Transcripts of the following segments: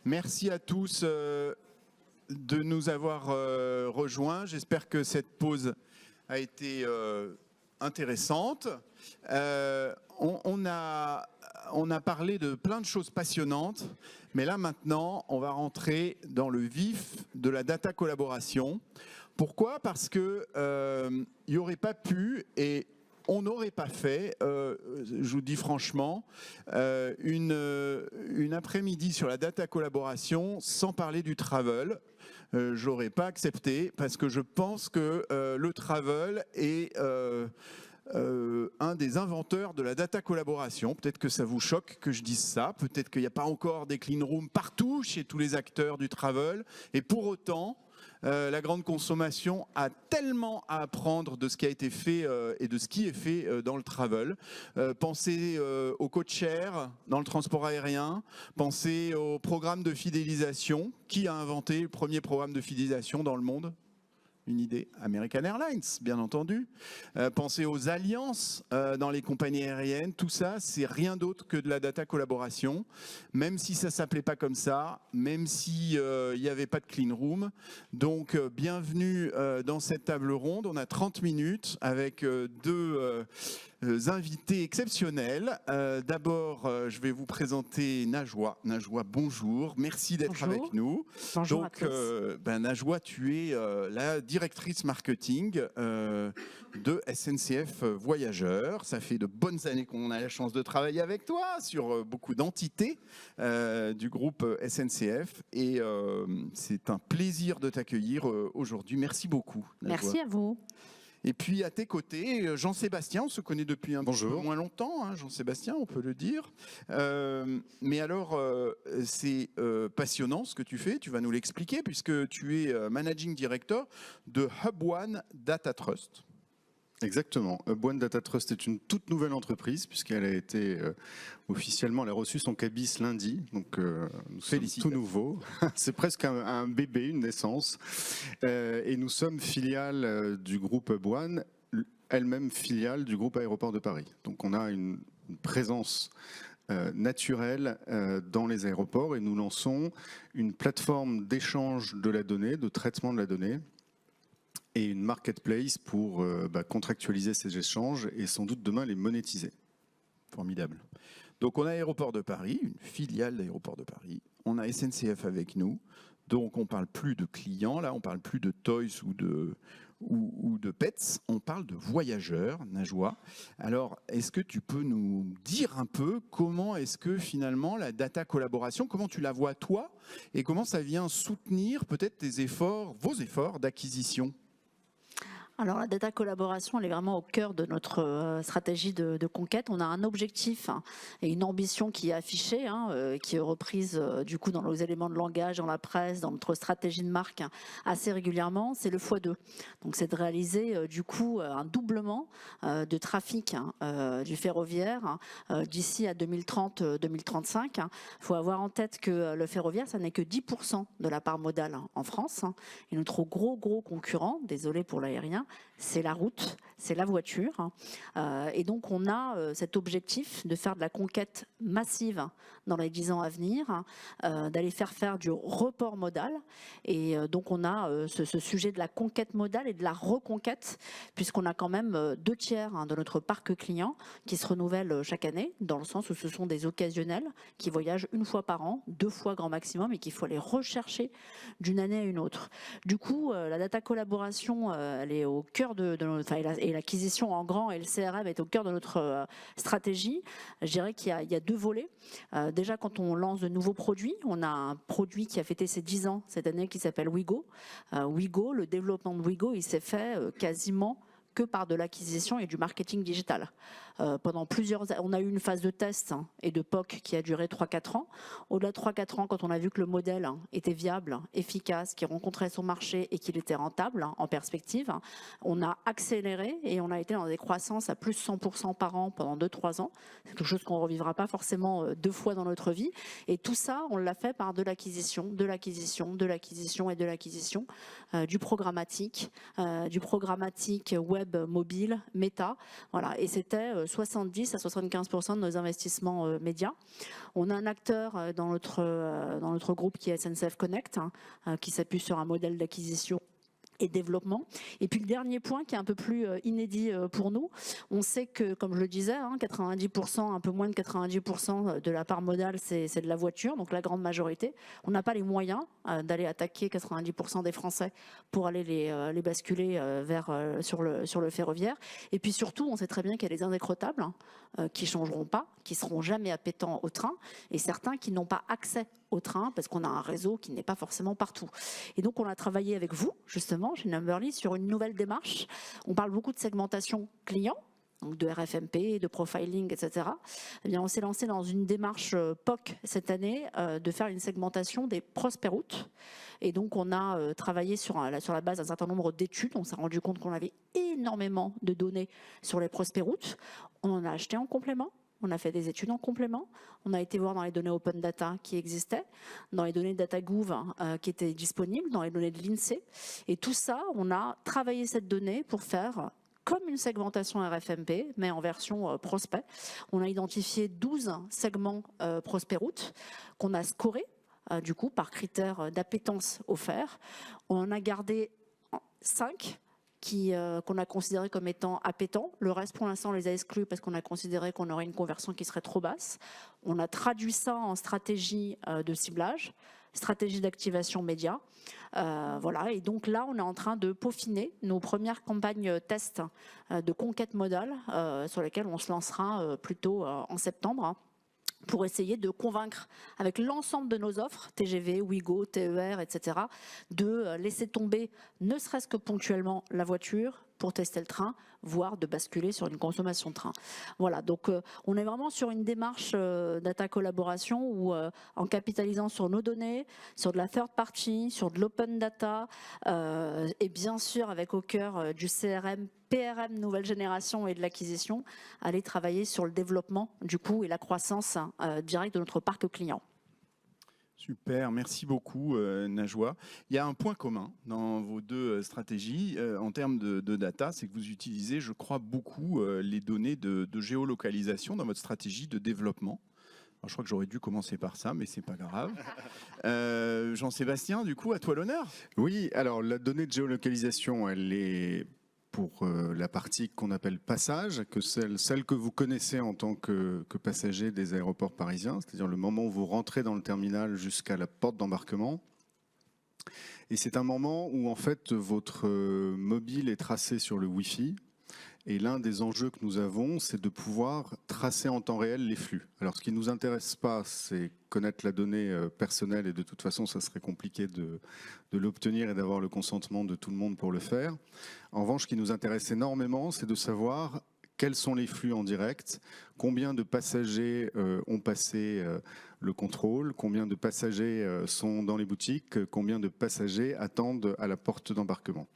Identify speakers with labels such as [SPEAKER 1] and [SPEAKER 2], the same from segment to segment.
[SPEAKER 1] Merci à tous de nous avoir rejoints. J'espère que cette pause a été intéressante. On a parlé de plein de choses passionnantes, mais là maintenant, on va rentrer dans le vif de la data collaboration. Pourquoi ? Parce que il n'y aurait pas pu et on n'aurait pas fait, je vous dis franchement, une après-midi sur la data collaboration sans parler du travel. J'aurais pas accepté parce que je pense que le travel est un des inventeurs de la data collaboration. Peut-être que ça vous choque que je dise ça. Peut-être qu'il n'y a pas encore des clean rooms partout chez tous les acteurs du travel. Et pour autant, la grande consommation a tellement à apprendre de ce qui a été fait et de ce qui est fait dans le travel. Pensez aux code-share dans le transport aérien, pensez au programme de fidélisation. Qui a inventé le premier programme de fidélisation dans le monde ? Une idée, American Airlines, bien entendu. Pensez aux alliances dans les compagnies aériennes. Tout ça, c'est rien d'autre que de la data collaboration. Même si ça ne s'appelait pas comme ça, même s'il n'y avait pas de clean room. Donc, bienvenue dans cette table ronde. On a 30 minutes avec deux invités exceptionnels. D'abord, je vais vous présenter Najwa. Najwa, bonjour. Merci d'être avec nous.
[SPEAKER 2] Bonjour
[SPEAKER 1] donc,
[SPEAKER 2] à tous.
[SPEAKER 1] Najwa, tu es la directrice marketing de SNCF Voyageurs. Ça fait de bonnes années qu'on a la chance de travailler avec toi sur beaucoup d'entités du groupe SNCF. Et c'est un plaisir de t'accueillir aujourd'hui. Merci beaucoup, Najwa.
[SPEAKER 2] Merci à vous.
[SPEAKER 1] Et puis à tes côtés, Jean-Sébastien, on se connaît depuis un peu moins longtemps, hein, Jean-Sébastien, on peut le dire. Mais alors, c'est passionnant ce que tu fais, tu vas nous l'expliquer, puisque tu es Managing Director de Hub One Data Trust.
[SPEAKER 3] Exactement. Hub One Data Trust est une toute nouvelle entreprise puisqu'elle a été officiellement, elle a reçu son cabis lundi, donc nous sommes tout nouveau. C'est presque un bébé, une naissance. Et nous sommes filiale du groupe Hub One, elle-même filiale du groupe Aéroports de Paris. Donc on a une présence naturelle dans les aéroports et nous lançons une plateforme d'échange de la donnée, de traitement de la donnée, et une marketplace pour contractualiser ces échanges et sans doute demain les monétiser.
[SPEAKER 1] Formidable. Donc on a Aéroports de Paris, une filiale d'Aéroports de Paris. On a SNCF avec nous. Donc on ne parle plus de clients, là on ne parle plus de toys ou de pets, on parle de voyageurs, Najwa. Alors est-ce que tu peux nous dire un peu comment est-ce que finalement la data collaboration, comment tu la vois toi et comment ça vient soutenir peut-être tes efforts, vos efforts d'acquisition ?
[SPEAKER 2] Alors la data collaboration, elle est vraiment au cœur de notre stratégie de conquête. On a un objectif et une ambition qui est affichée, qui est reprise du coup dans nos éléments de langage, dans la presse, dans notre stratégie de marque assez régulièrement. C'est le x2. Donc c'est de réaliser du coup un doublement de trafic du ferroviaire d'ici à 2030-2035. Il faut avoir en tête que le ferroviaire, ça n'est que 10% de la part modale en France. Et notre gros concurrent, désolé pour l'aérien, c'est la route, c'est la voiture. Et donc on a cet objectif de faire de la conquête massive dans les 10 ans à venir, d'aller faire du report modal. Et donc on a ce sujet de la conquête modale et de la reconquête, puisqu'on a quand même 2/3 de notre parc client qui se renouvelle chaque année, dans le sens où ce sont des occasionnels qui voyagent une fois par an, 2 fois grand maximum, et qu'il faut aller rechercher d'une année à une autre. Du coup, la data collaboration, elle est au cœur et l'acquisition en grand et le CRM est au cœur de notre stratégie. Je dirais qu'il y a 2 volets. Déjà, quand on lance de nouveaux produits, on a un produit qui a fêté ses 10 ans cette année qui s'appelle Ouigo. Ouigo, le développement de Ouigo, il s'est fait quasiment que par de l'acquisition et du marketing digital. Pendant on a eu une phase de test et de POC qui a duré 3-4 ans. Au-delà de 3-4 ans, quand on a vu que le modèle était viable, efficace, qu'il rencontrait son marché et qu'il était rentable en perspective, on a accéléré et on a été dans des croissances à plus 100% par an pendant 2-3 ans. C'est quelque chose qu'on ne revivra pas forcément 2 fois dans notre vie. Et tout ça, on l'a fait par de l'acquisition, de l'acquisition, de l'acquisition et de l'acquisition, du programmatique web web mobile, Meta. Voilà, et c'était 70 à 75% de nos investissements médias. On a un acteur dans notre groupe qui est SNCF Connect, qui s'appuie sur un modèle d'acquisition et développement. Et puis le dernier point qui est un peu plus inédit pour nous, on sait que, comme je le disais, 90%, un peu moins de 90% de la part modale, c'est de la voiture, donc la grande majorité. On n'a pas les moyens d'aller attaquer 90% des Français pour aller les basculer sur le ferroviaire. Et puis surtout, on sait très bien qu'il y a les indécrottables qui ne changeront pas, qui ne seront jamais appétants au train, et certains qui n'ont pas accès au train parce qu'on a un réseau qui n'est pas forcément partout. Et donc on a travaillé avec vous, justement, chez Numberly, sur une nouvelle démarche. On parle beaucoup de segmentation client, donc de RFMP, de profiling, etc. Eh bien, on s'est lancé dans une démarche POC cette année de faire une segmentation des prospects routes. Et donc, on a travaillé sur la base d'un certain nombre d'études. On s'est rendu compte qu'on avait énormément de données sur les prospects routes. On en a acheté en complément. On a fait des études en complément. On a été voir dans les données open data qui existaient, dans les données DataGouv qui étaient disponibles, dans les données de l'INSEE. Et tout ça, on a travaillé cette donnée pour faire comme une segmentation RFMP, mais en version prospect. On a identifié 12 segments prospect route qu'on a scorés, du coup, par critères d'appétence offerts. On en a gardé 5 qu'on a considéré comme étant appétants. Le reste, pour l'instant, on les a exclus parce qu'on a considéré qu'on aurait une conversion qui serait trop basse. On a traduit ça en stratégie de ciblage, stratégie d'activation média. Voilà. Et donc là, on est en train de peaufiner nos premières campagnes tests de conquête modale sur lesquelles on se lancera plutôt en septembre, pour essayer de convaincre avec l'ensemble de nos offres, TGV, Ouigo, TER, etc., de laisser tomber ne serait-ce que ponctuellement la voiture pour tester le train, voire de basculer sur une consommation de train. Voilà, donc on est vraiment sur une démarche data collaboration où, en capitalisant sur nos données, sur de la third party, sur de l'open data, et bien sûr avec au cœur du CRM, PRM nouvelle génération et de l'acquisition, aller travailler sur le développement du coup et la croissance directe de notre parc client.
[SPEAKER 1] Super, merci beaucoup Najwa. Il y a un point commun dans vos deux stratégies en termes de data, c'est que vous utilisez, je crois, beaucoup les données de géolocalisation dans votre stratégie de développement. Alors, je crois que j'aurais dû commencer par ça, mais c'est pas grave. Jean-Sébastien, du coup, à toi l'honneur.
[SPEAKER 3] Oui, alors la donnée de géolocalisation, elle est pour la partie qu'on appelle passage, que celle que vous connaissez en tant que passager des aéroports parisiens, c'est-à-dire le moment où vous rentrez dans le terminal jusqu'à la porte d'embarquement. Et c'est un moment où en fait votre mobile est tracé sur le Wi-Fi. Et l'un des enjeux que nous avons, c'est de pouvoir tracer en temps réel les flux. Alors ce qui ne nous intéresse pas, c'est connaître la donnée personnelle, et de toute façon, ça serait compliqué de l'obtenir et d'avoir le consentement de tout le monde pour le faire. En revanche, ce qui nous intéresse énormément, c'est de savoir quels sont les flux en direct, combien de passagers ont passé le contrôle, combien de passagers sont dans les boutiques, combien de passagers attendent à la porte d'embarquement.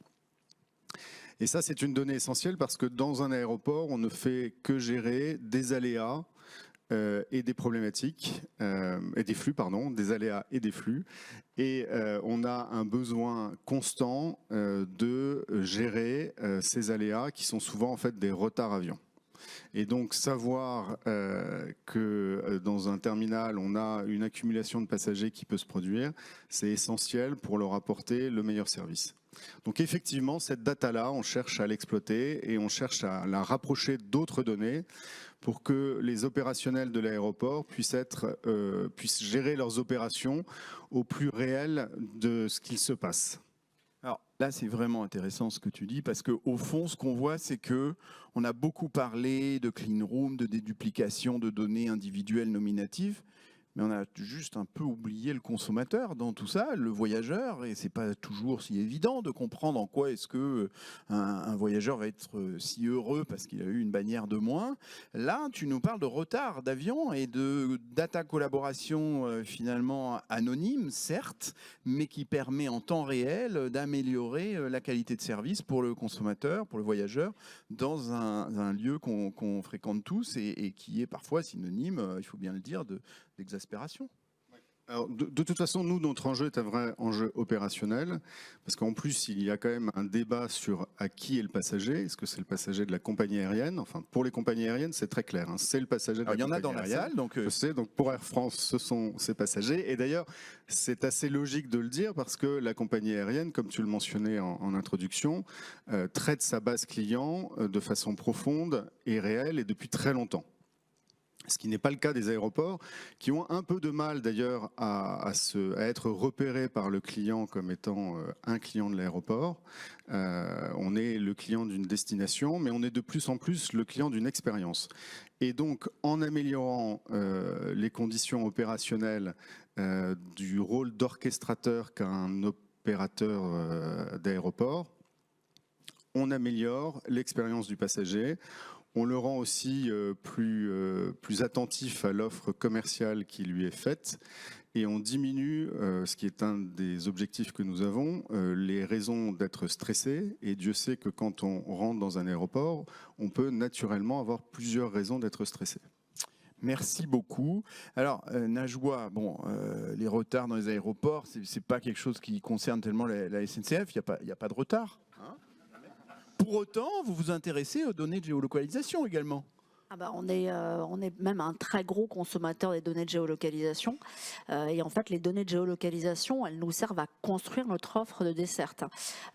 [SPEAKER 3] Et ça, c'est une donnée essentielle parce que dans un aéroport, on ne fait que gérer des aléas et des problématiques, et des flux, pardon, des aléas et des flux. Et on a un besoin constant de gérer ces aléas qui sont souvent en fait des retards avions. Et donc savoir que dans un terminal, on a une accumulation de passagers qui peut se produire, c'est essentiel pour leur apporter le meilleur service. Donc effectivement, cette data-là, on cherche à l'exploiter et on cherche à la rapprocher d'autres données pour que les opérationnels de l'aéroport puissent gérer leurs opérations au plus réel de ce qu'il se passe.
[SPEAKER 1] Alors là, c'est vraiment intéressant ce que tu dis, parce qu'au fond, ce qu'on voit, c'est qu'on a beaucoup parlé de clean room, de déduplication de données individuelles nominatives, mais on a juste un peu oublié le consommateur dans tout ça, le voyageur, et c'est pas toujours si évident de comprendre en quoi est-ce que un voyageur va être si heureux parce qu'il a eu une bannière de moins. Là, tu nous parles de retard d'avion et de data collaboration finalement anonyme, certes, mais qui permet en temps réel d'améliorer la qualité de service pour le consommateur, pour le voyageur, dans un lieu qu'on fréquente tous et qui est parfois synonyme, il faut bien le dire, d'exaspération.
[SPEAKER 3] Alors, de toute façon, nous, notre enjeu est un vrai enjeu opérationnel, parce qu'en plus, il y a quand même un débat sur à qui est le passager. Est-ce que c'est le passager de la compagnie aérienne? Enfin, pour les compagnies aériennes, c'est très clair, hein, c'est le passager de la compagnie aérienne.
[SPEAKER 1] Il y en a dans la salle, donc...
[SPEAKER 3] Je sais, donc pour Air France, ce sont ces passagers. Et d'ailleurs, c'est assez logique de le dire, parce que la compagnie aérienne, comme tu le mentionnais en introduction, traite sa base client de façon profonde et réelle, et depuis très longtemps. Ce qui n'est pas le cas des aéroports, qui ont un peu de mal d'ailleurs à être repérés par le client comme étant un client de l'aéroport. On est le client d'une destination, mais on est de plus en plus le client d'une expérience. Et donc, en améliorant les conditions opérationnelles du rôle d'orchestrateur qu'un opérateur d'aéroport, on améliore l'expérience du passager. On le rend aussi plus attentif à l'offre commerciale qui lui est faite et on diminue, ce qui est un des objectifs que nous avons, les raisons d'être stressé. Et Dieu sait que quand on rentre dans un aéroport, on peut naturellement avoir plusieurs raisons d'être stressé.
[SPEAKER 1] Merci beaucoup. Alors, Najwa, bon, les retards dans les aéroports, c'est pas quelque chose qui concerne tellement la SNCF, il n'y a pas de retard. Pour autant, vous vous intéressez aux données de géolocalisation également.
[SPEAKER 2] On est même un très gros consommateur des données de géolocalisation. Et en fait, les données de géolocalisation, elles nous servent à construire notre offre de dessert.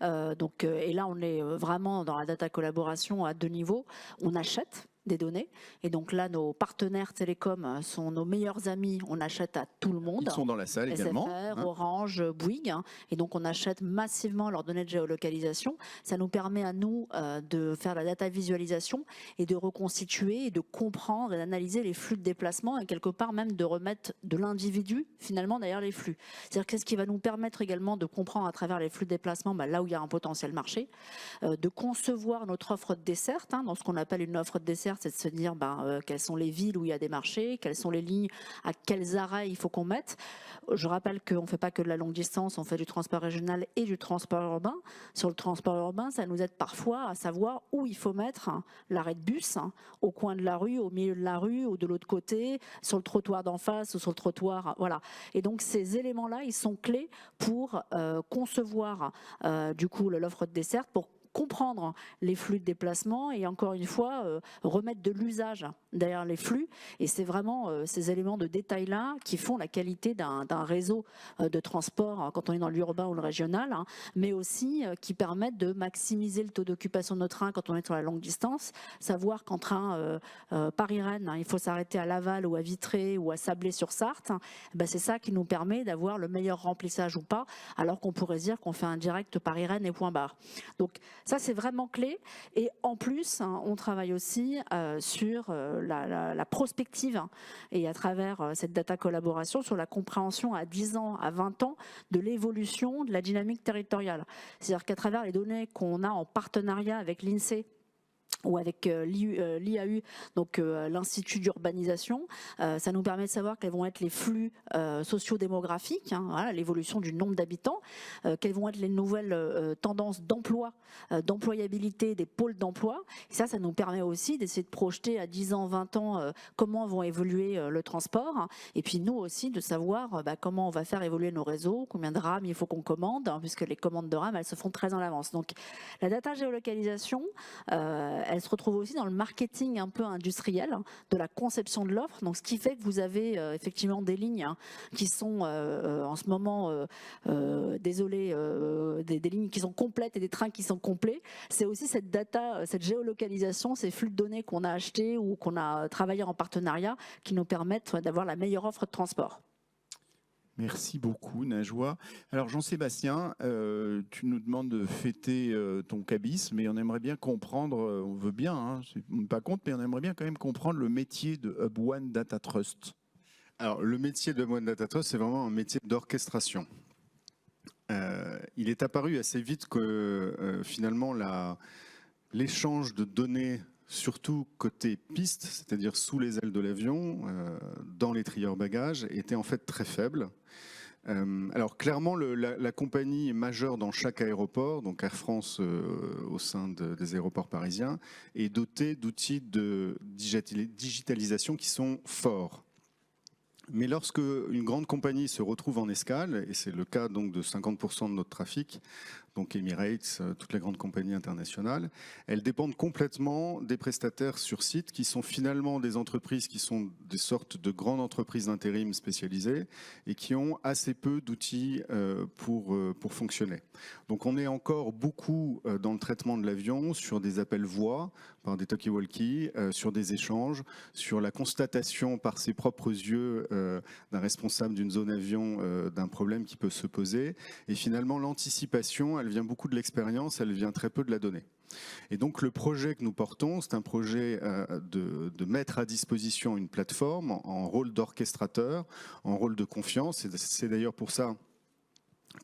[SPEAKER 2] Et là, on est vraiment dans la data collaboration à 2 niveaux. On achète des données. Et donc là, nos partenaires télécoms sont nos meilleurs amis. On achète à tout le monde.
[SPEAKER 1] Ils sont dans la salle également.
[SPEAKER 2] SFR, Orange, Bouygues. Et donc, on achète massivement leurs données de géolocalisation. Ça nous permet à nous de faire la data visualisation et de reconstituer et de comprendre et d'analyser les flux de déplacement et quelque part même de remettre de l'individu finalement derrière les flux. C'est-à-dire qu'est-ce qui va nous permettre également de comprendre à travers les flux de déplacement là où il y a un potentiel marché, de concevoir notre offre de dessert, dans ce qu'on appelle une offre de dessert, c'est de se dire quelles sont les villes où il y a des marchés, quelles sont les lignes, à quels arrêts il faut qu'on mette. Je rappelle qu'on ne fait pas que de la longue distance, on fait du transport régional et du transport urbain. Sur le transport urbain, ça nous aide parfois à savoir où il faut mettre l'arrêt de bus, au coin de la rue, au milieu de la rue ou de l'autre côté, sur le trottoir d'en face ou sur le trottoir. Voilà. Et donc ces éléments-là, ils sont clés pour concevoir du coup l'offre de dessert, pour comprendre les flux de déplacement et encore une fois remettre de l'usage derrière les flux. Et c'est vraiment ces éléments de détail-là qui font la qualité d'un réseau de transport quand on est dans l'urbain ou le régional, mais aussi qui permettent de maximiser le taux d'occupation de nos trains quand on est sur la longue distance. Savoir qu'en train Paris-Rennes, il faut s'arrêter à Laval ou à Vitré ou à Sablé-sur-Sarthe, c'est ça qui nous permet d'avoir le meilleur remplissage ou pas, alors qu'on pourrait dire qu'on fait un direct Paris-Rennes et point barre. Donc ça, c'est vraiment clé. Et en plus, on travaille aussi sur la prospective et à travers cette data collaboration sur la compréhension à 10 ans, à 20 ans de l'évolution de la dynamique territoriale. C'est-à-dire qu'à travers les données qu'on a en partenariat avec l'INSEE, ou avec l'IAU, donc l'Institut d'urbanisation, ça nous permet de savoir quels vont être les flux sociodémographiques, voilà, l'évolution du nombre d'habitants, quelles vont être les nouvelles tendances d'emploi, d'employabilité des pôles d'emploi. Et ça nous permet aussi d'essayer de projeter à 10 ans, 20 ans comment vont évoluer le transport, et puis nous aussi de savoir comment on va faire évoluer nos réseaux, combien de rames il faut qu'on commande, puisque les commandes de rames, elles se font très en avance. Donc la data géolocalisation, elle se retrouve aussi dans le marketing un peu industriel de la conception de l'offre. Donc, ce qui fait que vous avez effectivement des lignes qui sont en ce moment, désolé, des lignes qui sont complètes et des trains qui sont complets. C'est aussi cette data, cette géolocalisation, ces flux de données qu'on a achetés ou qu'on a travaillé en partenariat qui nous permettent d'avoir la meilleure offre de transport.
[SPEAKER 1] Merci beaucoup, Najwa. Alors, Jean-Sébastien, tu nous demandes de fêter ton cabis, mais on aimerait bien comprendre, on veut bien, pas contre, mais on aimerait bien quand même comprendre le métier de Hub One Data Trust.
[SPEAKER 3] Alors, le métier de Hub One Data Trust, c'est vraiment un métier d'orchestration. Il est apparu assez vite que finalement, l'échange de données, surtout côté piste, c'est-à-dire sous les ailes de l'avion, dans les trieurs bagages, était en fait très faible. Alors clairement, la compagnie majeure dans chaque aéroport, donc Air France au sein des aéroports parisiens, est dotée d'outils de digitalisation qui sont forts. Mais lorsque une grande compagnie se retrouve en escale, et c'est le cas donc de 50% de notre trafic, donc Emirates, toutes les grandes compagnies internationales, elles dépendent complètement des prestataires sur site qui sont finalement des entreprises qui sont des sortes de grandes entreprises d'intérim spécialisées et qui ont assez peu d'outils pour fonctionner. Donc on est encore beaucoup dans le traitement de l'avion sur des appels voix par des talkie-walkie, sur des échanges, sur la constatation par ses propres yeux d'un responsable d'une zone avion d'un problème qui peut se poser. Et finalement, l'anticipation, elle vient beaucoup de l'expérience, elle vient très peu de la donnée. Et donc le projet que nous portons, c'est un projet de mettre à disposition une plateforme en rôle d'orchestrateur, en rôle de confiance. Et c'est d'ailleurs pour ça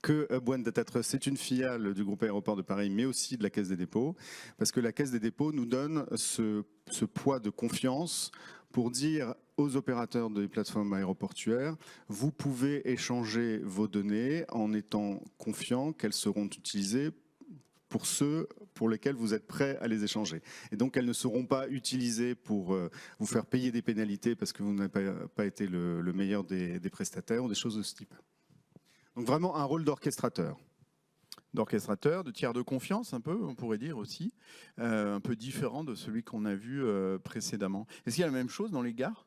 [SPEAKER 3] que One Data Trust, c'est une filiale du groupe Aéroports de Paris, mais aussi de la Caisse des dépôts, parce que la Caisse des dépôts nous donne ce poids de confiance pour dire aux opérateurs des plateformes aéroportuaires, vous pouvez échanger vos données en étant confiant qu'elles seront utilisées pour ceux pour lesquels vous êtes prêts à les échanger. Et donc elles ne seront pas utilisées pour vous faire payer des pénalités parce que vous n'avez pas été le meilleur des prestataires ou des choses de ce type. Donc vraiment un rôle d'orchestrateur.
[SPEAKER 1] D'orchestrateur, de tiers de confiance un peu, on pourrait dire aussi, un peu différent de celui qu'on a vu précédemment. Est-ce qu'il y a la même chose dans les gares ?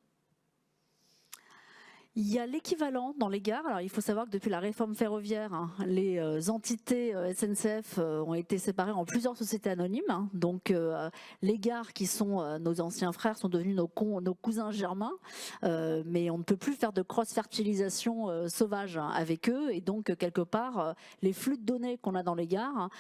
[SPEAKER 2] Il y a l'équivalent dans les gares. Alors, il faut savoir que depuis la réforme ferroviaire, les entités SNCF ont été séparées en plusieurs sociétés anonymes. Donc, les gares qui sont nos anciens frères sont devenus nos cousins germains. Mais on ne peut plus faire de cross-fertilisation sauvage avec eux. Et donc, quelque part, les flux de données qu'on a dans les gares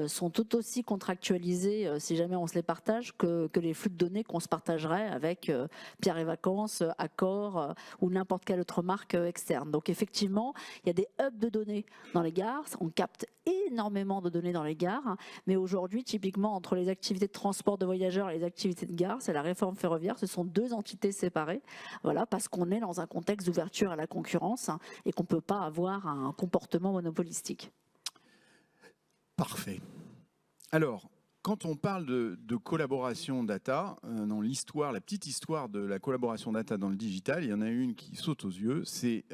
[SPEAKER 2] sont tout aussi contractualisés, si jamais on se les partage, que les flux de données qu'on se partagerait avec Pierre et Vacances, Accor ou n'importe quelle autre marque externe. Donc effectivement, il y a des hubs de données dans les gares, on capte énormément de données dans les gares, mais aujourd'hui, typiquement, entre les activités de transport de voyageurs et les activités de gare, c'est la réforme ferroviaire, ce sont deux entités séparées, voilà, parce qu'on est dans un contexte d'ouverture à la concurrence et qu'on ne peut pas avoir un comportement monopolistique.
[SPEAKER 1] Parfait. Alors, quand on parle de collaboration data, dans l'histoire, la petite histoire de la collaboration data dans le digital, il y en a une qui saute aux yeux, c'est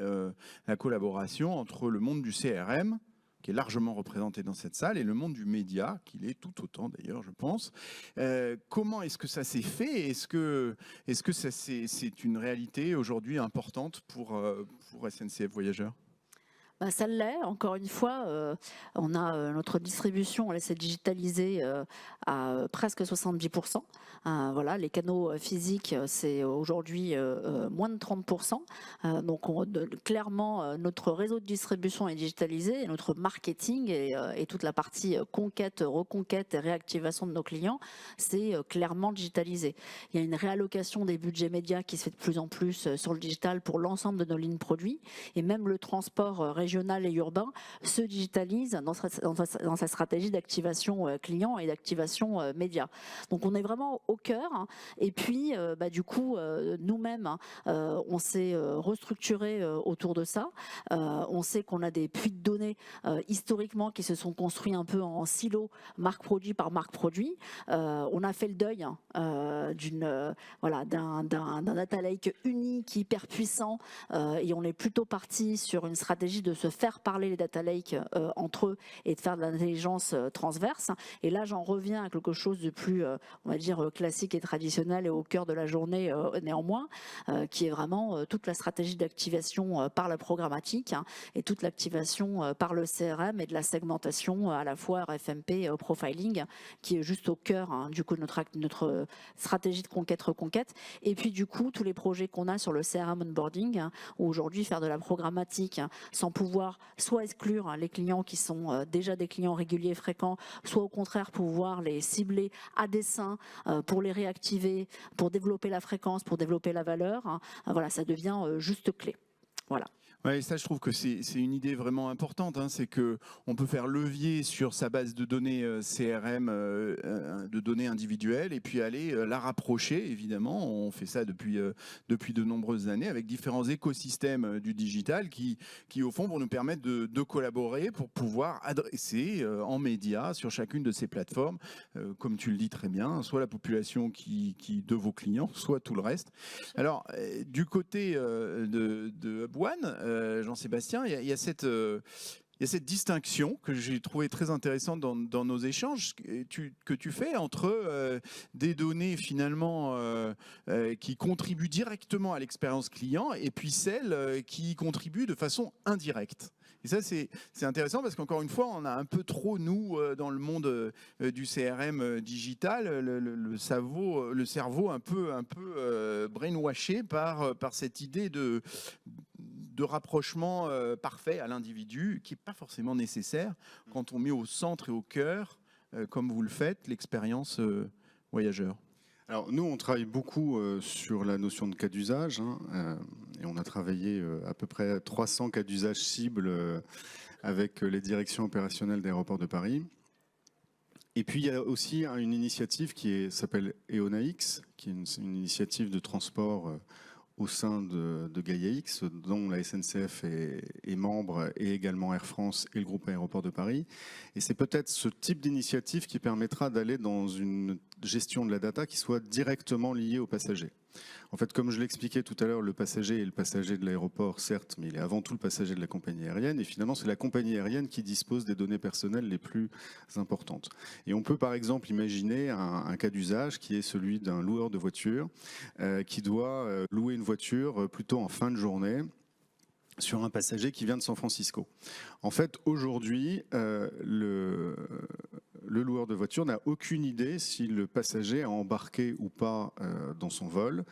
[SPEAKER 1] la collaboration entre le monde du CRM, qui est largement représenté dans cette salle, et le monde du média, qui l'est tout autant d'ailleurs, je pense. Comment est-ce que ça s'est fait ? Est-ce que c'est une réalité aujourd'hui importante pour SNCF Voyageurs ?
[SPEAKER 2] Ça l'est, encore une fois, on a notre distribution, elle s'est digitalisée à presque 70%. Voilà, les canaux physiques, c'est aujourd'hui moins de 30%. Donc clairement, notre réseau de distribution est digitalisé et notre marketing et toute la partie conquête, reconquête et réactivation de nos clients, c'est clairement digitalisé. Il y a une réallocation des budgets médias qui se fait de plus en plus sur le digital pour l'ensemble de nos lignes produits et même le transport régional et urbain se digitalise dans sa stratégie d'activation client et d'activation média. Donc on est vraiment au cœur et puis du coup nous-mêmes on s'est restructuré autour de ça. On sait qu'on a des puits de données historiquement qui se sont construits un peu en silo, marque produit par marque produit. On a fait le deuil d'un data lake unique, hyper puissant et on est plutôt parti sur une stratégie de se faire parler les data lakes entre eux et de faire de l'intelligence transverse. Et là, j'en reviens à quelque chose de plus, on va dire, classique et traditionnel et au cœur de la journée néanmoins, qui est vraiment toute la stratégie d'activation par la programmatique et toute l'activation par le CRM et de la segmentation à la fois RFMP profiling, qui est juste au cœur du coup de notre stratégie de conquête-reconquête. Et puis du coup, tous les projets qu'on a sur le CRM onboarding, où aujourd'hui faire de la programmatique sans pouvoir soit exclure les clients qui sont déjà des clients réguliers fréquents, soit au contraire pouvoir les cibler à dessein pour les réactiver, pour développer la fréquence, pour développer la valeur. Voilà, ça devient juste clé. Voilà.
[SPEAKER 1] Ouais, ça, je trouve que c'est une idée vraiment importante. Hein. C'est que on peut faire levier sur sa base de données CRM, de données individuelles, et puis aller la rapprocher. Évidemment, on fait ça depuis de nombreuses années avec différents écosystèmes du digital qui au fond vont nous permettre de collaborer pour pouvoir adresser en médias sur chacune de ces plateformes, comme tu le dis très bien, soit la population de vos clients, soit tout le reste. Alors, du côté de Hub One, Jean-Sébastien, il y a cette distinction que j'ai trouvée très intéressante dans nos échanges que tu fais entre des données finalement qui contribuent directement à l'expérience client et puis celles qui contribuent de façon indirecte. Et ça, c'est intéressant parce qu'encore une fois, on a un peu trop, nous, dans le monde du CRM digital, le cerveau un peu brainwashé par cette idée de rapprochement parfait à l'individu qui n'est pas forcément nécessaire quand on met au centre et au cœur, comme vous le faites, l'expérience voyageur.
[SPEAKER 3] Alors nous, on travaille beaucoup sur la notion de cas d'usage, et on a travaillé à peu près 300 cas d'usage cibles avec les directions opérationnelles d'Aéroports de Paris. Et puis il y a aussi une initiative qui s'appelle EONAX, qui est une initiative de transport au sein de Gaia-X, dont la SNCF est membre, et également Air France et le groupe Aéroports de Paris. Et c'est peut-être ce type d'initiative qui permettra d'aller dans une gestion de la data qui soit directement liée aux passagers. En fait, comme je l'expliquais tout à l'heure, le passager est le passager de l'aéroport, certes, mais il est avant tout le passager de la compagnie aérienne. Et finalement, c'est la compagnie aérienne qui dispose des données personnelles les plus importantes. Et on peut par exemple imaginer un cas d'usage qui est celui d'un loueur de voiture qui doit louer une voiture plutôt en fin de journée sur un passager qui vient de San Francisco. En fait, aujourd'hui, le loueur de voiture n'a aucune idée si le passager a embarqué ou pas dans son vol.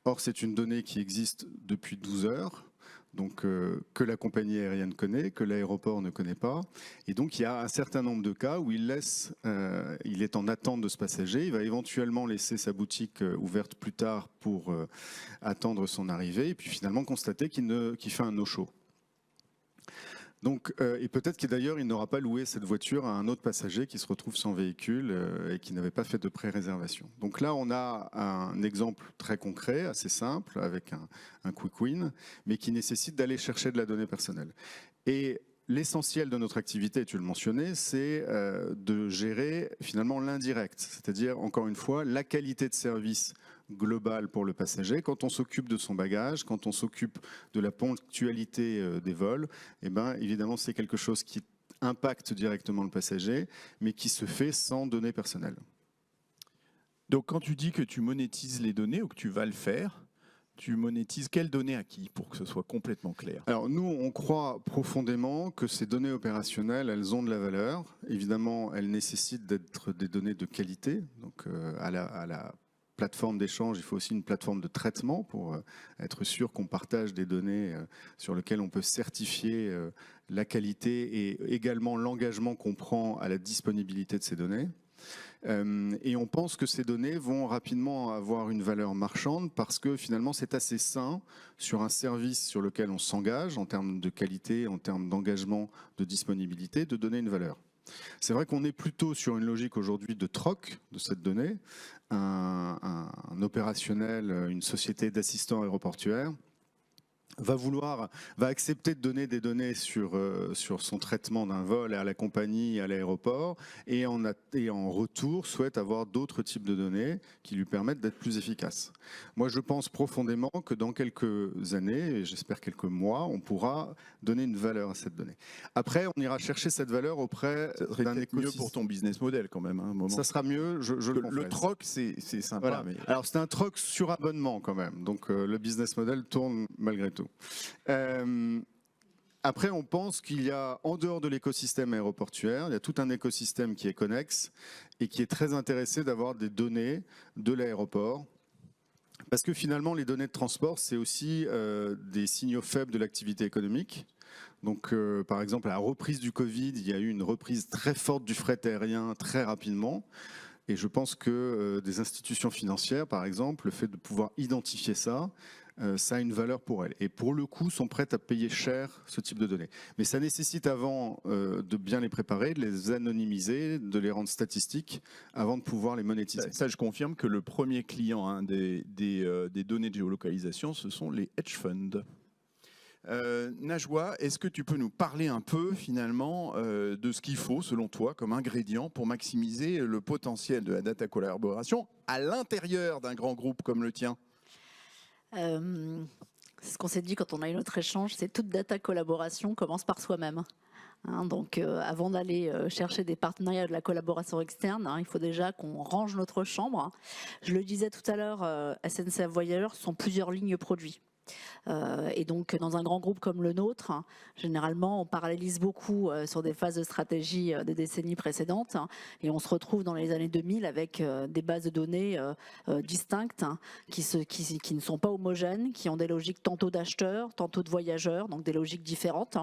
[SPEAKER 3] Or, c'est une donnée qui existe depuis 12 heures, donc que la compagnie aérienne connaît, que l'aéroport ne connaît pas. Et donc, il y a un certain nombre de cas où il est en attente de ce passager. Il va éventuellement laisser sa boutique ouverte plus tard pour attendre son arrivée et puis finalement constater qu'il fait un no-show. Donc, et peut-être que d'ailleurs, il n'aura pas loué cette voiture à un autre passager qui se retrouve sans véhicule et qui n'avait pas fait de pré-réservation. Donc là, on a un exemple très concret, assez simple, avec un quick win, mais qui nécessite d'aller chercher de la donnée personnelle. Et l'essentiel de notre activité, tu le mentionnais, c'est de gérer finalement l'indirect, c'est-à-dire, encore une fois, la qualité de service global pour le passager. Quand on s'occupe de son bagage, quand on s'occupe de la ponctualité des vols, eh ben, évidemment, c'est quelque chose qui impacte directement le passager, mais qui se fait sans données personnelles.
[SPEAKER 1] Donc, quand tu dis que tu monétises les données ou que tu vas le faire, tu monétises quelles données à qui pour que ce soit complètement clair?
[SPEAKER 3] Alors nous, on croit profondément que ces données opérationnelles, elles ont de la valeur. Évidemment, elles nécessitent d'être des données de qualité. Donc à la plateforme d'échange, il faut aussi une plateforme de traitement pour être sûr qu'on partage des données sur lesquelles on peut certifier la qualité et également l'engagement qu'on prend à la disponibilité de ces données. Et on pense que ces données vont rapidement avoir une valeur marchande parce que finalement c'est assez sain sur un service sur lequel on s'engage en termes de qualité, en termes d'engagement, de disponibilité, de donner une valeur. C'est vrai qu'on est plutôt sur une logique aujourd'hui de troc de cette donnée. Un opérationnel, une société d'assistants aéroportuaires va accepter de donner des données sur son traitement d'un vol à la compagnie, à l'aéroport, et en retour souhaite avoir d'autres types de données qui lui permettent d'être plus efficace. Moi, je pense profondément que dans quelques années, et j'espère quelques mois, on pourra donner une valeur à cette donnée. Après, on ira chercher cette valeur auprès d'un écosystème.
[SPEAKER 1] Mieux pour ton business model quand même, hein, un moment.
[SPEAKER 3] Ça sera mieux, je le confesse.
[SPEAKER 1] Le troc, c'est sympa.
[SPEAKER 3] Voilà.
[SPEAKER 1] Mais...
[SPEAKER 3] Alors, c'est un troc sur abonnement quand même, donc le business model tourne malgré tout. Après, on pense qu'il y a, en dehors de l'écosystème aéroportuaire, il y a tout un écosystème qui est connexe et qui est très intéressé d'avoir des données de l'aéroport. Parce que finalement, les données de transport, c'est aussi des signaux faibles de l'activité économique. Donc, par exemple, à la reprise du Covid, il y a eu une reprise très forte du fret aérien très rapidement. Et je pense que des institutions financières, par exemple, le fait de pouvoir identifier ça, ça a une valeur pour elles. Et pour le coup, sont prêtes à payer cher ce type de données. Mais ça nécessite avant de bien les préparer, de les anonymiser, de les rendre statistiques avant de pouvoir les monétiser.
[SPEAKER 1] Ça, je confirme que le premier client des données de géolocalisation, ce sont les hedge funds. Najwa, est-ce que tu peux nous parler un peu finalement de ce qu'il faut, selon toi, comme ingrédient pour maximiser le potentiel de la data collaboration à l'intérieur d'un grand groupe comme le tien ?
[SPEAKER 2] C'est ce qu'on s'est dit quand on a eu notre échange, c'est toute data collaboration commence par soi-même. Donc avant d'aller chercher des partenariats de la collaboration externe, il faut déjà qu'on range notre chambre. Je le disais tout à l'heure, SNCF Voyageurs sont plusieurs lignes produits. Et donc dans un grand groupe comme le nôtre, généralement on parallélise beaucoup sur des phases de stratégie des décennies précédentes, et on se retrouve dans les années 2000 avec des bases de données distinctes qui ne sont pas homogènes, qui ont des logiques tantôt d'acheteurs, tantôt de voyageurs, donc des logiques différentes.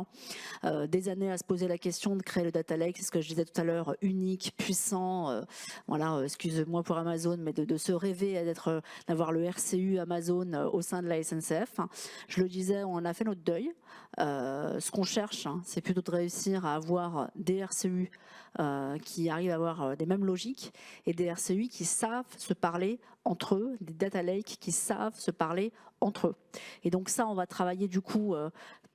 [SPEAKER 2] Des années à se poser la question de créer le data lake, c'est ce que je disais tout à l'heure, unique, puissant, voilà, excusez-moi pour Amazon, mais de se rêver d'avoir le RCU Amazon au sein de la SNCF. Je le disais, on a fait notre deuil. Ce qu'on cherche, c'est plutôt de réussir à avoir des RCU qui arrivent à avoir les mêmes logiques et des RCU qui savent se parler entre eux, des data lakes qui savent se parler entre eux. Et donc ça, on va travailler du coup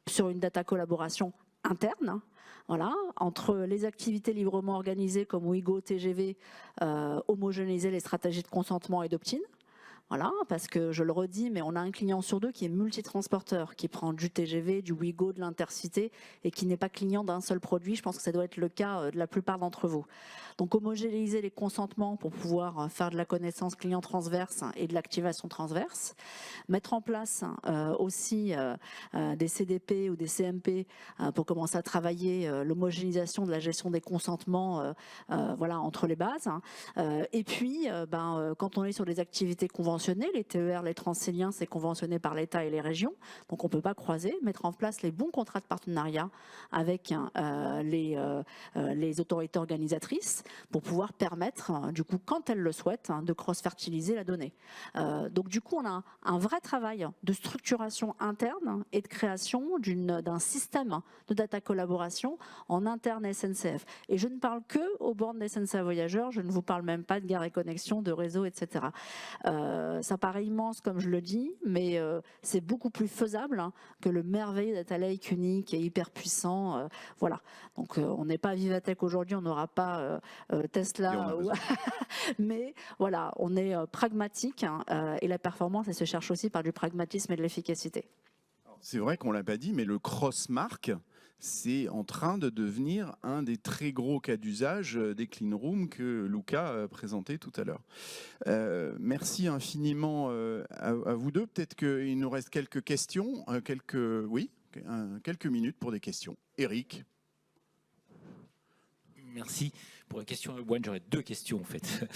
[SPEAKER 2] sur une data collaboration interne. Voilà, entre les activités librement organisées comme Ouigo, TGV, homogénéiser les stratégies de consentement et d'opt-in. Voilà, parce que je le redis, mais on a un client sur deux qui est multitransporteur, qui prend du TGV, du Ouigo, de l'Intercité et qui n'est pas client d'un seul produit. Je pense que ça doit être le cas de la plupart d'entre vous. Donc homogénéiser les consentements pour pouvoir faire de la connaissance client transverse et de l'activation transverse. Mettre en place aussi des CDP ou des CMP pour commencer à travailler l'homogénéisation de la gestion des consentements voilà, entre les bases. Et puis, quand on est sur des activités conventionnelles, les TER, les Transilien, c'est conventionné par l'État et les régions, donc on ne peut pas croiser, mettre en place les bons contrats de partenariat avec les autorités organisatrices pour pouvoir permettre, du coup, quand elles le souhaitent, de cross-fertiliser la donnée. Donc du coup, on a un vrai travail de structuration interne et de création d'un système de data collaboration en interne SNCF. Et je ne parle que au bord de SNCF Voyageurs, je ne vous parle même pas de gare et connexion, de réseau, etc. Ça paraît immense comme je le dis, mais c'est beaucoup plus faisable que le merveilleux data lake unique et hyper puissant. Voilà. Donc on n'est pas à Vivatech aujourd'hui, on n'aura pas Tesla, mais voilà, on est pragmatique et la performance, elle se cherche aussi par du pragmatisme et de l'efficacité.
[SPEAKER 1] C'est vrai qu'on ne l'a pas dit, mais le cross-mark, c'est en train de devenir un des très gros cas d'usage des clean rooms que Luca présentait tout à l'heure. Merci infiniment à vous deux. Peut-être qu'il nous reste quelques questions, quelques minutes pour des questions. Eric.
[SPEAKER 4] Merci pour la question. J'aurais deux questions en fait.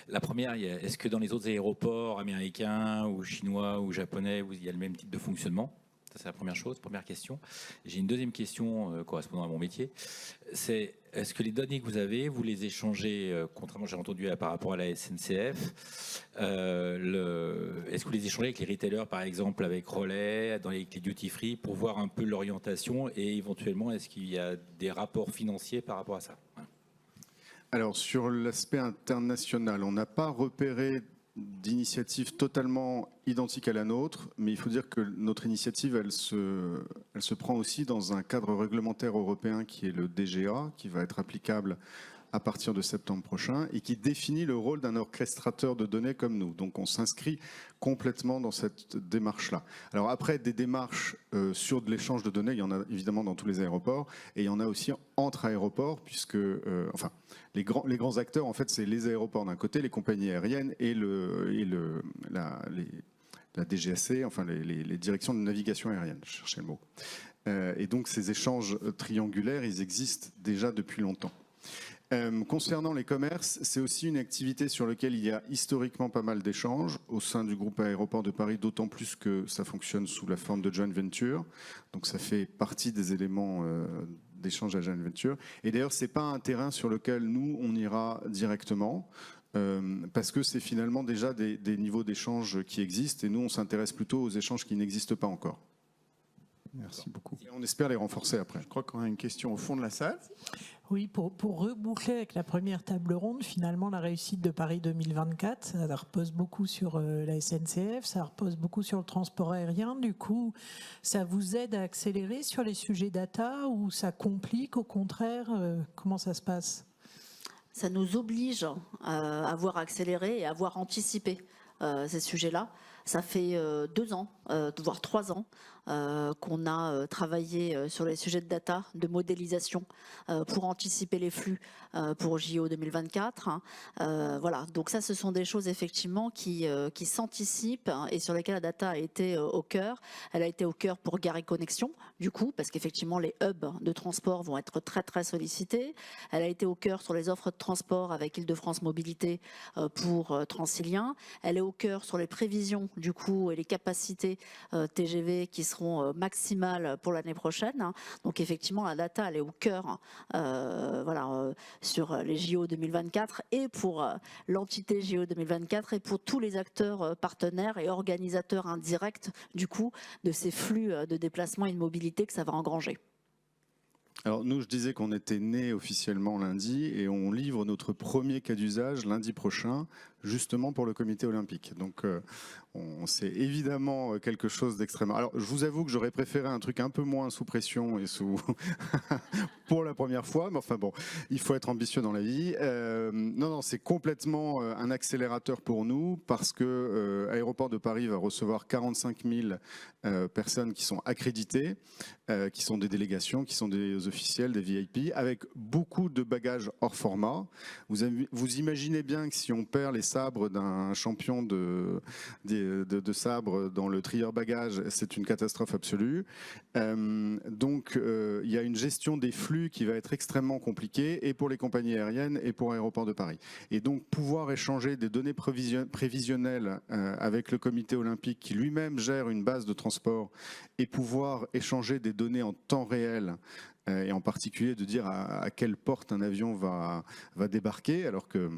[SPEAKER 4] La première, est-ce que dans les autres aéroports américains ou chinois ou japonais, il y a le même type de fonctionnement ? Ça, c'est la première chose, première question. J'ai une deuxième question correspondant à mon métier. C'est, est-ce que les données que vous avez, vous les échangez, contrairement, j'ai entendu par rapport à la SNCF, est-ce que vous les échangez avec les retailers, par exemple, avec Relais, dans les duty free, pour voir un peu l'orientation et éventuellement, est-ce qu'il y a des rapports financiers par rapport à ça ?
[SPEAKER 3] Alors, sur l'aspect international, on n'a pas repéré d'initiative totalement identique à la nôtre, mais il faut dire que notre initiative, elle se prend aussi dans un cadre réglementaire européen qui est le DGA, qui va être applicable à partir de septembre prochain et qui définit le rôle d'un orchestrateur de données comme nous. Donc on s'inscrit complètement dans cette démarche-là. Alors après, des démarches sur de l'échange de données, il y en a évidemment dans tous les aéroports et il y en a aussi entre aéroports puisque, les grands acteurs, en fait, c'est les aéroports d'un côté, les compagnies aériennes et la DGAC, enfin les directions de navigation aérienne, je cherchais le mot. Et donc ces échanges triangulaires, ils existent déjà depuis longtemps. Concernant les commerces, c'est aussi une activité sur laquelle il y a historiquement pas mal d'échanges au sein du groupe Aéroports de Paris, d'autant plus que ça fonctionne sous la forme de joint venture. Donc ça fait partie des éléments d'échange à joint venture. Et d'ailleurs, c'est pas un terrain sur lequel nous, on ira directement. parce que c'est finalement déjà des niveaux d'échange qui existent, et nous, on s'intéresse plutôt aux échanges qui n'existent pas encore.
[SPEAKER 1] Merci beaucoup.
[SPEAKER 3] Et on espère les renforcer après.
[SPEAKER 1] Je crois qu'on a une question au fond de la salle.
[SPEAKER 5] Oui, pour reboucler avec la première table ronde, finalement, la réussite de Paris 2024, ça repose beaucoup sur la SNCF, ça repose beaucoup sur le transport aérien. Du coup, ça vous aide à accélérer sur les sujets data ou ça complique au contraire? Comment ça se passe?
[SPEAKER 2] Ça nous oblige à avoir accéléré et à avoir anticipé ces sujets-là. Ça fait 2 ans, voire 3 ans, qu'on a travaillé sur les sujets de data, de modélisation, pour anticiper les flux pour JO 2024. Voilà, donc ça, ce sont des choses effectivement qui s'anticipent et sur lesquelles la data a été au cœur. Elle a été au cœur pour Gare et Connexion, du coup, parce qu'effectivement, les hubs de transport vont être très, très sollicités. Elle a été au cœur sur les offres de transport avec Île-de-France Mobilité pour Transilien. Elle est au cœur sur les prévisions, du coup, et les capacités TGV qui seront maximales pour l'année prochaine. Donc effectivement, la data, elle est au cœur sur les JO 2024 et pour l'entité JO 2024 et pour tous les acteurs partenaires et organisateurs indirects, du coup, de ces flux de déplacement et de mobilité que ça va engranger.
[SPEAKER 3] Alors nous, je disais qu'on était né officiellement lundi et on livre notre premier cas d'usage lundi prochain, justement pour le comité olympique. Donc c'est évidemment quelque chose d'extrêmement... Alors je vous avoue que j'aurais préféré un truc un peu moins sous pression et pour la première fois, mais enfin bon, il faut être ambitieux dans la vie. Non, c'est complètement un accélérateur pour nous parce que Aéroport de Paris va recevoir 45 000 personnes qui sont accréditées, qui sont des délégations, qui sont des officiels, des VIP, avec beaucoup de bagages hors format. Vous imaginez bien que si on perd les sabres d'un champion de sabre dans le trieur bagage, c'est une catastrophe absolue. Donc il y a une gestion des flux qui va être extrêmement compliquée et pour les compagnies aériennes et pour Aéroport de Paris. Et donc pouvoir échanger des données prévisionnelles avec le comité olympique qui lui-même gère une base de transport et pouvoir échanger des données en temps réel et en particulier de dire à quelle porte un avion va débarquer alors que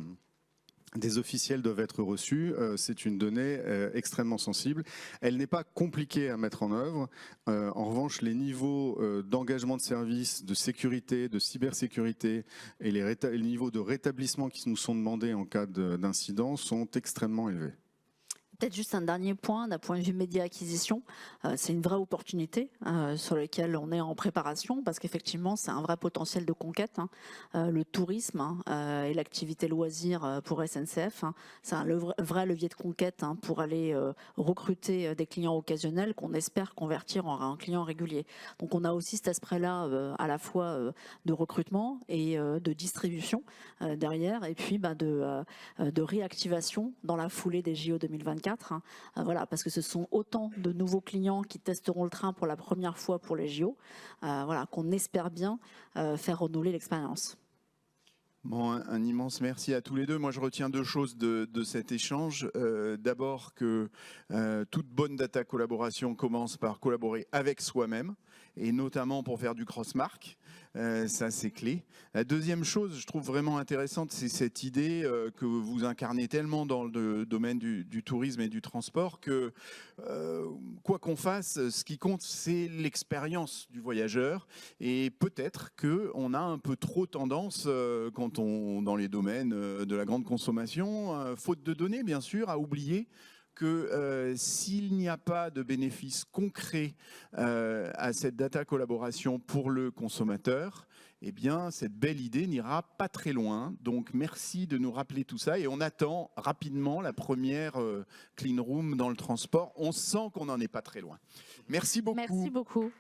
[SPEAKER 3] des officiels doivent être reçus, c'est une donnée extrêmement sensible. Elle n'est pas compliquée à mettre en œuvre. En revanche, les niveaux d'engagement de service, de sécurité, de cybersécurité et les niveaux de rétablissement qui nous sont demandés en cas d'incident sont extrêmement élevés.
[SPEAKER 2] Peut-être juste un dernier point, d'un point de vue média-acquisition, c'est une vraie opportunité sur laquelle on est en préparation parce qu'effectivement c'est un vrai potentiel de conquête. Le tourisme et l'activité loisir pour SNCF, c'est un vrai levier de conquête pour aller recruter des clients occasionnels qu'on espère convertir en un client régulier. Donc on a aussi cet aspect-là à la fois de recrutement et de distribution derrière et puis de réactivation dans la foulée des JO 2024. Voilà, parce que ce sont autant de nouveaux clients qui testeront le train pour la première fois pour les JO, voilà, qu'on espère bien faire renouveler l'expérience.
[SPEAKER 1] Bon, un immense merci à tous les deux. Moi, je retiens 2 choses de cet échange. D'abord que toute bonne data collaboration commence par collaborer avec soi-même, et notamment pour faire du cross-mark. Ça, c'est clé. La deuxième chose, je trouve vraiment intéressante, c'est cette idée que vous incarnez tellement dans le domaine du tourisme et du transport que, quoi qu'on fasse, ce qui compte, c'est l'expérience du voyageur. Et peut-être qu'on a un peu trop tendance, quand dans les domaines de la grande consommation, faute de données, bien sûr, à oublier que s'il n'y a pas de bénéfice concret à cette data collaboration pour le consommateur, eh bien, cette belle idée n'ira pas très loin. Donc, merci de nous rappeler tout ça. Et on attend rapidement la première clean room dans le transport. On sent qu'on n'en est pas très loin. Merci beaucoup.
[SPEAKER 2] Merci beaucoup.